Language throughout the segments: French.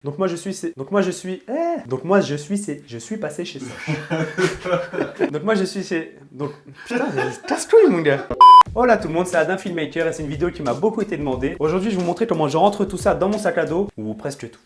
Je suis passé chez Soch. Putain, casse-couille mon gars. Hola tout le monde, c'est Adam Filmmaker et c'est une vidéo qui m'a beaucoup été demandée. Aujourd'hui, je vais vous montrer comment je rentre tout ça dans mon sac à dos, ou presque tout.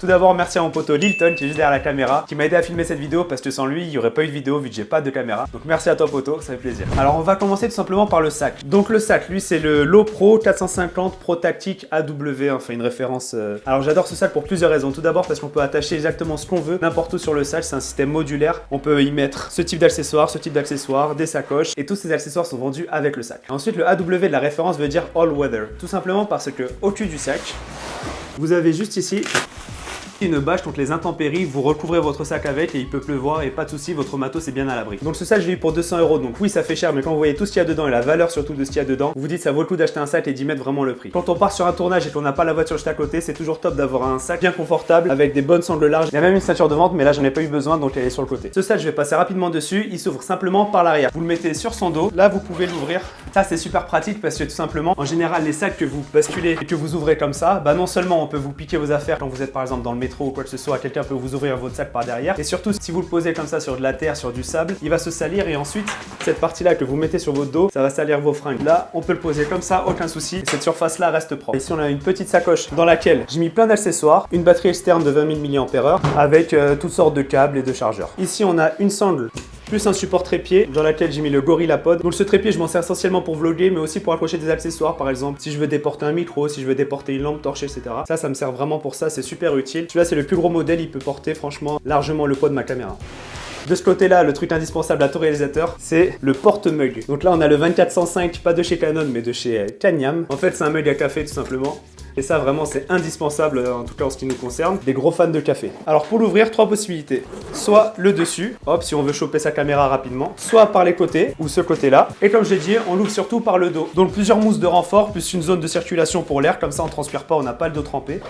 Tout d'abord, merci à mon poteau Lilton qui est juste derrière la caméra, qui m'a aidé à filmer cette vidéo parce que sans lui, il n'y aurait pas eu de vidéo vu que j'ai pas de caméra. Donc merci à toi poteau, ça fait plaisir. Alors on va commencer tout simplement par le sac. Donc le sac, lui c'est le Lowepro 450 Pro Tactique AW, enfin une référence. Alors j'adore ce sac pour plusieurs raisons. Tout d'abord parce qu'on peut attacher exactement ce qu'on veut n'importe où sur le sac, c'est un système modulaire. On peut y mettre ce type d'accessoires, des sacoches et tous ces accessoires sont vendus avec le sac. Ensuite le AW de la référence veut dire All Weather, tout simplement parce que au cul du sac, vous avez juste ici une bâche contre les intempéries, vous recouvrez votre sac avec et il peut pleuvoir et pas de souci, votre matos est bien à l'abri. Donc ce sac je l'ai eu pour 200 €, donc oui ça fait cher, mais quand vous voyez tout ce qu'il y a dedans et la valeur surtout de ce qu'il y a dedans, vous vous dites ça vaut le coup d'acheter un sac et d'y mettre vraiment le prix. Quand on part sur un tournage et qu'on n'a pas la voiture juste à côté, c'est toujours top d'avoir un sac bien confortable avec des bonnes sangles larges. Il y a même une ceinture de vente, mais là j'en ai pas eu besoin donc elle est sur le côté. Ce sac je vais passer rapidement dessus, il s'ouvre simplement par l'arrière. Vous le mettez sur son dos, là vous pouvez l'ouvrir. Ça c'est super pratique parce que tout simplement, en général les sacs que vous basculez et que vous ouvrez comme ça, bah non seulement on peut vous piquer vos affaires quand vous êtes par exemple dans le métro ou quoi que ce soit, quelqu'un peut vous ouvrir votre sac par derrière. Et surtout, si vous le posez comme ça sur de la terre, sur du sable, il va se salir et ensuite, cette partie-là que vous mettez sur votre dos, ça va salir vos fringues. Là, on peut le poser comme ça, aucun souci. Et cette surface-là reste propre. Ici, on a une petite sacoche dans laquelle j'ai mis plein d'accessoires, une batterie externe de 20 000 mAh avec toutes sortes de câbles et de chargeurs. Ici, on a une sangle plus un support trépied dans laquelle j'ai mis le GorillaPod. Donc ce trépied je m'en sers essentiellement pour vlogger mais aussi pour accrocher des accessoires, par exemple si je veux déporter un micro, si je veux déporter une lampe torchée, etc. Ça me sert vraiment pour ça, c'est super utile. Celui-là c'est le plus gros modèle, il peut porter franchement largement le poids de ma caméra. De ce côté-là, le truc indispensable à tout réalisateur, c'est le porte-mug. Donc là, on a le 2405, pas de chez Canon, mais de chez Canyam. En fait, c'est un mug à café, tout simplement. Et ça, vraiment, c'est indispensable, en tout cas en ce qui nous concerne, des gros fans de café. Alors, pour l'ouvrir, trois possibilités. Soit le dessus, hop, si on veut choper sa caméra rapidement. Soit par les côtés, ou ce côté-là. Et comme j'ai dit, on l'ouvre surtout par le dos. Donc, plusieurs mousses de renfort, plus une zone de circulation pour l'air. Comme ça, on ne transpire pas, on n'a pas le dos trempé.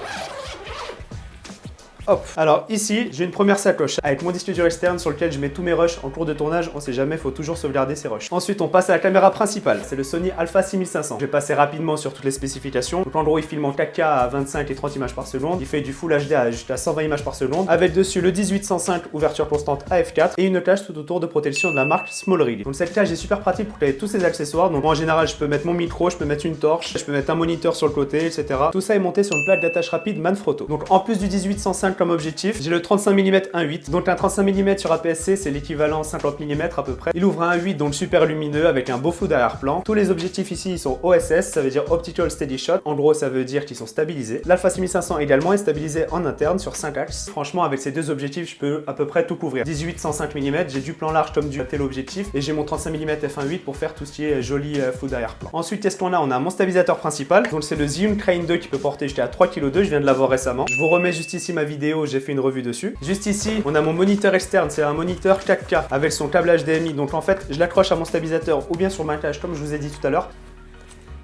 Hop. Alors ici, j'ai une première sacoche avec mon disque dur externe sur lequel je mets tous mes rushs en cours de tournage. On sait jamais, faut toujours sauvegarder ses rushs. Ensuite, on passe à la caméra principale. C'est le Sony Alpha 6500. Je vais passer rapidement sur toutes les spécifications. Donc en gros, il filme en 4K à 25 et 30 images par seconde. Il fait du Full HD à jusqu'à 120 images par seconde. Avec dessus le 1805 ouverture constante AF4 et une cage tout autour de protection de la marque SmallRig. Donc cette cage est super pratique pour caler tous ces accessoires. Donc moi, en général, je peux mettre mon micro, je peux mettre une torche, je peux mettre un moniteur sur le côté, etc. Tout ça est monté sur une plaque d'attache rapide Manfrotto. Donc en plus du 1805 comme objectif, j'ai le 35 mm 1.8. Donc un 35 mm sur APS-C, c'est l'équivalent 50 mm à peu près. Il ouvre un 1.8 donc super lumineux avec un beau flou d'arrière-plan. Tous les objectifs ici ils sont OSS, ça veut dire Optical Steady Shot. En gros, ça veut dire qu'ils sont stabilisés. L'Alpha 6500 également est stabilisé en interne sur 5 axes. Franchement, avec ces deux objectifs, je peux à peu près tout couvrir. 18-105 mm, j'ai du plan large comme du téléobjectif et j'ai mon 35 mm f1.8 pour faire tout ce qui est joli flou d'arrière-plan. Ensuite, qu'est-ce qu'on a? On a mon stabilisateur principal. Donc c'est le Zhiyun Crane 2 qui peut porter jusqu'à 3,2 kg. Je viens de l'avoir récemment. Je vous remets juste ici ma vidéo, j'ai fait une revue dessus. Juste ici, on a mon moniteur externe, c'est un moniteur 4K avec son câble HDMI. Donc en fait, je l'accroche à mon stabilisateur ou bien sur ma cage comme je vous ai dit tout à l'heure.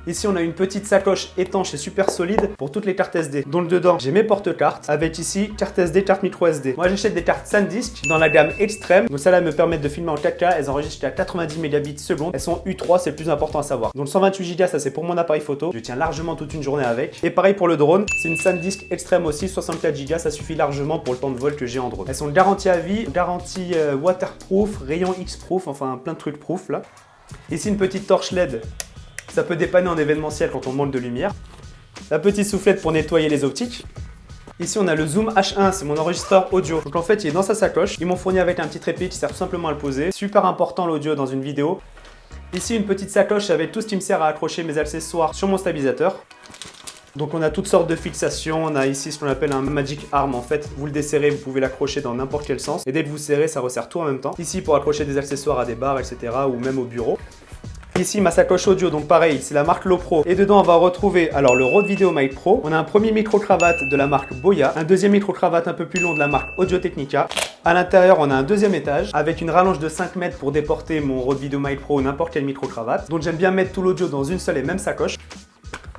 Ici, on a une petite sacoche étanche et super solide pour toutes les cartes SD. Donc dedans, j'ai mes porte-cartes avec ici carte SD, carte micro SD. Moi, j'achète des cartes SanDisk dans la gamme extrême. Donc celles-là me permettent de filmer en 4K. Elles enregistrent jusqu'à 90 mégabits seconde. Elles sont U3, c'est le plus important à savoir. Donc 128 Go, ça c'est pour mon appareil photo. Je tiens largement toute une journée avec. Et pareil pour le drone, c'est une SanDisk extrême aussi, 64 Go. Ça suffit largement pour le temps de vol que j'ai en drone. Elles sont garanties à vie, garantie waterproof, rayon X-proof, enfin plein de trucs proof là. Ici, une petite torche LED. Ça peut dépanner en événementiel quand on manque de lumière. La petite soufflette pour nettoyer les optiques. Ici, on a le Zoom H1, c'est mon enregistreur audio. Donc en fait, il est dans sa sacoche. Ils m'ont fourni avec un petit trépied qui sert tout simplement à le poser. Super important l'audio dans une vidéo. Ici, une petite sacoche avec tout ce qui me sert à accrocher mes accessoires sur mon stabilisateur. Donc on a toutes sortes de fixations, on a ici ce qu'on appelle un Magic Arm en fait, vous le desserrez, vous pouvez l'accrocher dans n'importe quel sens et dès que vous serrez, ça resserre tout en même temps. Ici pour accrocher des accessoires à des barres, etc. ou même au bureau. Ici ma sacoche audio, donc pareil, c'est la marque Lowepro. Et dedans on va retrouver alors le Rode VideoMic Pro. On a un premier micro-cravate de la marque Boya, un deuxième micro-cravate un peu plus long de la marque Audio-Technica. À l'intérieur on a un deuxième étage avec une rallonge de 5 mètres pour déporter mon Rode VideoMic Pro ou n'importe quelle micro-cravate. Donc j'aime bien mettre tout l'audio dans une seule et même sacoche.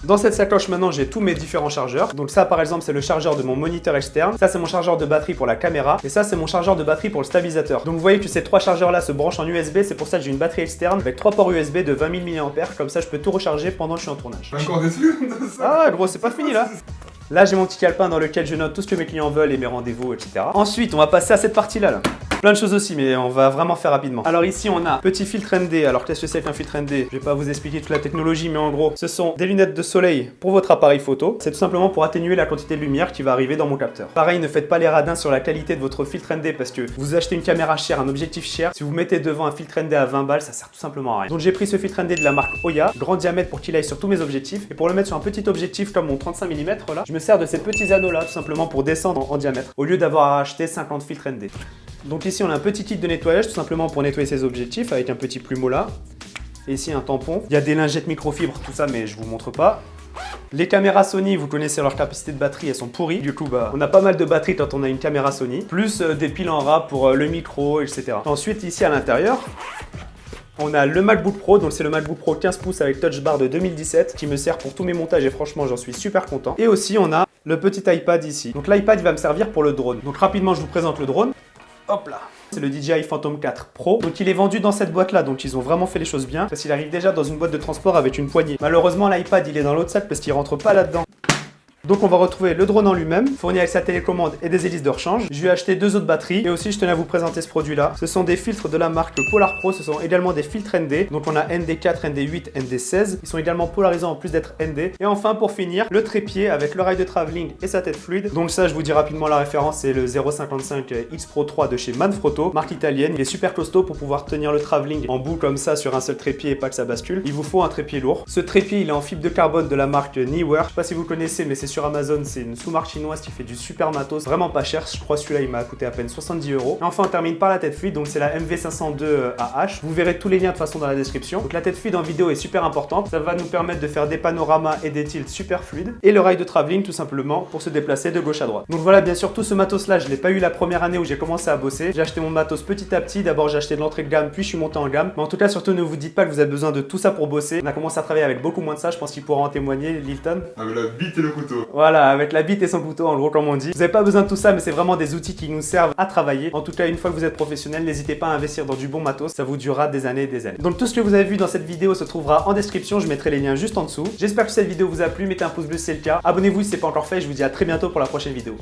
Dans cette sacoche maintenant j'ai tous mes différents chargeurs. Donc ça par exemple c'est le chargeur de mon moniteur externe, ça c'est mon chargeur de batterie pour la caméra et ça c'est mon chargeur de batterie pour le stabilisateur. Donc vous voyez que ces trois chargeurs là se branchent en USB, c'est pour ça que j'ai une batterie externe avec 3 ports USB de 20 000 mAh, comme ça je peux tout recharger pendant que je suis en tournage. Encore des trucs de ça. Ah gros c'est pas fini là. Là j'ai mon petit calepin dans lequel je note tout ce que mes clients veulent et mes rendez-vous, etc. Ensuite on va passer à cette partie là. Plein de choses aussi, mais on va vraiment faire rapidement. Alors ici on a petit filtre ND. Alors qu'est-ce que c'est qu'un filtre ND? Je vais pas vous expliquer toute la technologie, mais en gros ce sont des lunettes de soleil pour votre appareil photo. C'est tout simplement pour atténuer la quantité de lumière qui va arriver dans mon capteur. Pareil, ne faites pas les radins sur la qualité de votre filtre ND parce que vous achetez une caméra chère, un objectif cher. Si vous mettez devant un filtre ND à 20 balles, ça sert tout simplement à rien. Donc j'ai pris ce filtre ND de la marque Oya, grand diamètre pour qu'il aille sur tous mes objectifs. Et pour le mettre sur un petit objectif comme mon 35 mm là, je me sers de ces petits anneaux là tout simplement pour descendre en diamètre au lieu d'avoir à acheter 50 filtres ND. Donc ici on a un petit kit de nettoyage tout simplement pour nettoyer ces objectifs avec un petit plumeau là. Et ici un tampon. Il y a des lingettes microfibres, tout ça, mais je vous montre pas. Les caméras Sony, vous connaissez leur capacité de batterie, elles sont pourries. Du coup, on a pas mal de batterie quand on a une caméra Sony. Plus des piles en rab pour le micro, etc. Ensuite, ici à l'intérieur, on a le MacBook Pro, donc c'est le MacBook Pro 15 pouces avec Touch Bar de 2017 qui me sert pour tous mes montages et franchement j'en suis super content. Et aussi on a le petit iPad ici. Donc l'iPad il va me servir pour le drone. Donc rapidement je vous présente le drone. Hop là. C'est le DJI Phantom 4 Pro. Donc il est vendu dans cette boîte là, donc ils ont vraiment fait les choses bien. Parce qu'il arrive déjà dans une boîte de transport avec une poignée. Malheureusement l'iPad il est dans l'autre sac parce qu'il rentre pas là-dedans. Donc on va retrouver le drone en lui-même, fourni avec sa télécommande et des hélices de rechange. Je lui ai acheté 2 autres batteries et aussi je tenais à vous présenter ce produit là. Ce sont des filtres de la marque Polar Pro, ce sont également des filtres ND. Donc on a ND4, ND8, ND16. Ils sont également polarisants en plus d'être ND. Et enfin pour finir, le trépied avec le rail de travelling et sa tête fluide. Donc ça je vous dis rapidement la référence, c'est le 055 X Pro 3 de chez Manfrotto, marque italienne. Il est super costaud pour pouvoir tenir le travelling en bout comme ça sur un seul trépied et pas que ça bascule. Il vous faut un trépied lourd. Ce trépied il est en fibre de carbone de la marque Neewer. Je sais pas si vous connaissez mais c'est sur Amazon, c'est une sous-marque chinoise qui fait du super matos, vraiment pas cher, je crois celui-là il m'a coûté à peine 70 €. Et enfin on termine par la tête fluide, donc c'est la MV502 AH, vous verrez tous les liens de toute façon dans la description. Donc la tête fluide en vidéo est super importante, ça va nous permettre de faire des panoramas et des tilts super fluides, et le rail de travelling tout simplement pour se déplacer de gauche à droite. Donc voilà, bien sûr tout ce matos là je l'ai pas eu la première année où j'ai commencé à bosser, j'ai acheté mon matos petit à petit, d'abord j'ai acheté de l'entrée de gamme puis je suis monté en gamme, mais en tout cas surtout ne vous dites pas que vous avez besoin de tout ça pour bosser, on a commencé à travailler avec beaucoup moins de ça, je pense qu'il pourra en témoigner Lilton. Avec la bite et le couteau. Voilà, avec la bite et son couteau en gros comme on dit. Vous n'avez pas besoin de tout ça mais c'est vraiment des outils qui nous servent à travailler. En tout cas une fois que vous êtes professionnel, n'hésitez pas à investir dans du bon matos, ça vous durera des années et des années. Donc tout ce que vous avez vu dans cette vidéo se trouvera en description, je mettrai les liens juste en dessous. J'espère que cette vidéo vous a plu, mettez un pouce bleu si c'est le cas. Abonnez-vous si ce n'est pas encore fait, je vous dis à très bientôt pour la prochaine vidéo.